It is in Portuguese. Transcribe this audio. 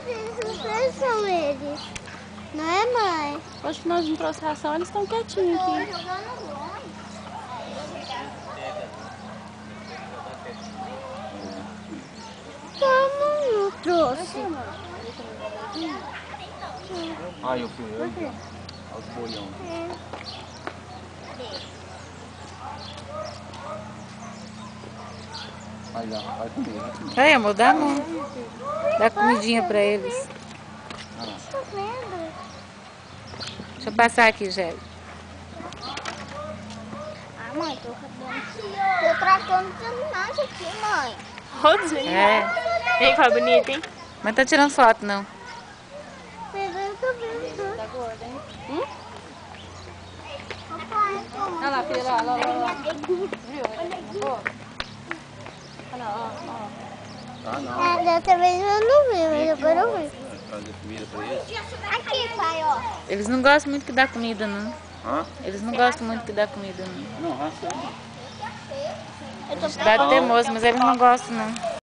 Esses são eles. Não é, mãe? Hoje que nós não trouxemos ração, eles estão quietinhos aqui. Como não trouxe? Ah, eu fui eu. Olha os bolhão. Vai lá, vai comer, vai comer. Vai, amor, dá a mão. Dá comidinha pra eles. Tô vendo. Deixa eu passar aqui, Gélio. Ah, mãe, tô tratando de animais aqui, mãe. Outros meninos. Vem, que bonito, hein? Mas tá tirando foto, não. Pegando tudo. Tá gorda, hein? Papai, Olha lá, filha, olha lá. Viu? Olha lá, ó. Ah, não. Dessa vez eu não vi, mas agora eu vi. Trazer comida pra eles. Aqui, pai, ó. Eles não gostam muito que dá comida, não. Hã? Eles não gostam muito que dá comida, não. Não, ração. Dá teimoso, mas eles não gostam, não.